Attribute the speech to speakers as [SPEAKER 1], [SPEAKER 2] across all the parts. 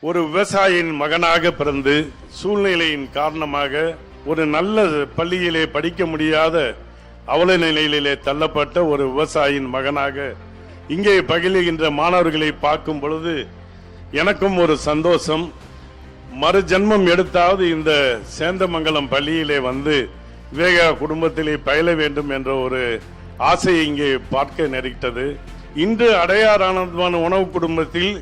[SPEAKER 1] ஒரு விவசாயியின் மகனாக பிறந்து சூழ்நிலையின் காரணமாக ஒரு நல்ல பள்ளியிலே படிக்க முடியாத அவல நிலையிலே தள்ளப்பட்ட ஒரு விவசாயியின் மகனாக இங்கே பகிலுகின்ற மாணவர்களை பார்க்கும் பொழுது எனக்கும் ஒரு சந்தோஷம். மறு ஜென்மம் எடுத்தாவது இந்த சேந்தமங்கலம் பள்ளியிலே வந்து விவேகா குடும்பத்திலே பயில வேண்டும் என்ற ஒரு ஆசையை இங்கே பார்க்க நேரிட்டது. இன்று அடையார் ஆனந்தமான உணவு குடும்பத்தில்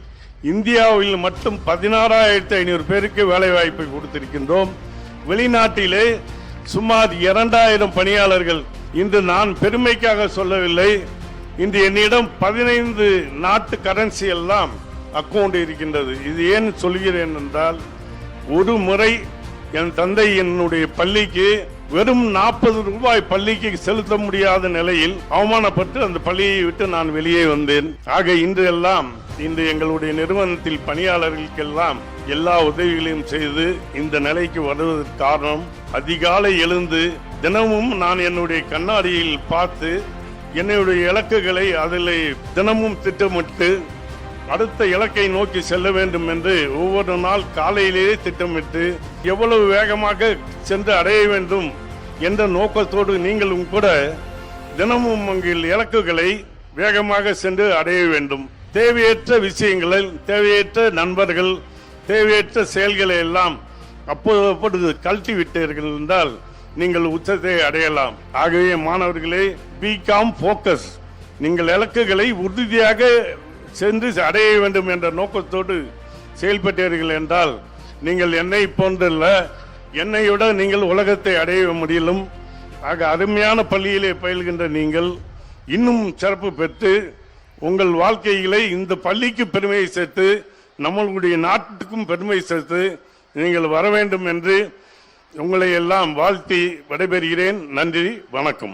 [SPEAKER 1] இந்தியாவில் மட்டும் 16,500 பேருக்கு வேலை வாய்ப்பை கொடுத்திருக்கின்றோம். வெளிநாட்டிலே சுமார் 2000 பணியாளர்கள். இன்று நான் பெருமைக்காக சொல்லவில்லை, இன்று என்னிடம் 15 நாட்டு கரன்சி எல்லாம் அக்கவுண்ட் இருக்கின்றது. இது ஏன் சொல்கிறேன் என்றால், ஒரு முறை என் தந்தை என்னுடைய பள்ளிக்கு வெறும் 40 ரூபாய் பள்ளிக்கு செலுத்த முடியாத நிலையில் அவமானப்பட்டு அந்த பள்ளியை விட்டு நான் வெளியே வந்தேன். ஆக இன்று எல்லாம் இன்று எங்களுடைய நிறுவனத்தில் பணியாளர்களுக்கெல்லாம் எல்லா உதவிகளையும் செய்து இந்த நிலைக்கு வருவதற்கு காரணம், அதிகாலை எழுந்து தினமும் நான் என்னுடைய கண்ணாடியில் பார்த்து என்னுடைய இலக்குகளை அதில் தினமும் திட்டமிட்டு அடுத்த இலக்கை நோக்கி செல்ல வேண்டும் என்று ஒவ்வொரு நாள் காலையிலேயே திட்டமிட்டு எவ்வளவு வேகமாக சென்று அடைய வேண்டும் என்ற நோக்கத்தோடு நீங்களும் கூட தினமும் உங்கள் இலக்குகளை வேகமாக சென்று அடைய வேண்டும். தேவையற்ற விஷயங்களில் தேவையற்ற நண்பர்கள் தேவையற்ற செயல்களை எல்லாம் அப்போது கழட்டி விட்டீர்கள் என்றால் நீங்கள் உச்சத்தை அடையலாம். ஆகவே மாணவர்களே, பிகாம் போக்கஸ், நீங்கள் இலக்குகளை உறுதியாக சென்று அடைய வேண்டும் என்ற நோக்கத்தோடு செயல்பட்டீர்கள் என்றால் நீங்கள் என்னை போன்றல்ல, என்னையோட நீங்கள் உலகத்தை அடைய முடியலும். ஆக அருமையான பள்ளியிலே பயில்கின்ற நீங்கள் இன்னும் சிறப்பு பெற்று உங்கள் வாழ்க்கைகளை இந்த பள்ளிக்கு பெருமை சேர்த்து நம்மளுடைய நாட்டுக்கும் பெருமை சேர்த்து நீங்கள் வர வேண்டும் என்று உங்களை எல்லாம் வாழ்த்தி விடைபெறுகிறேன். நன்றி, வணக்கம்.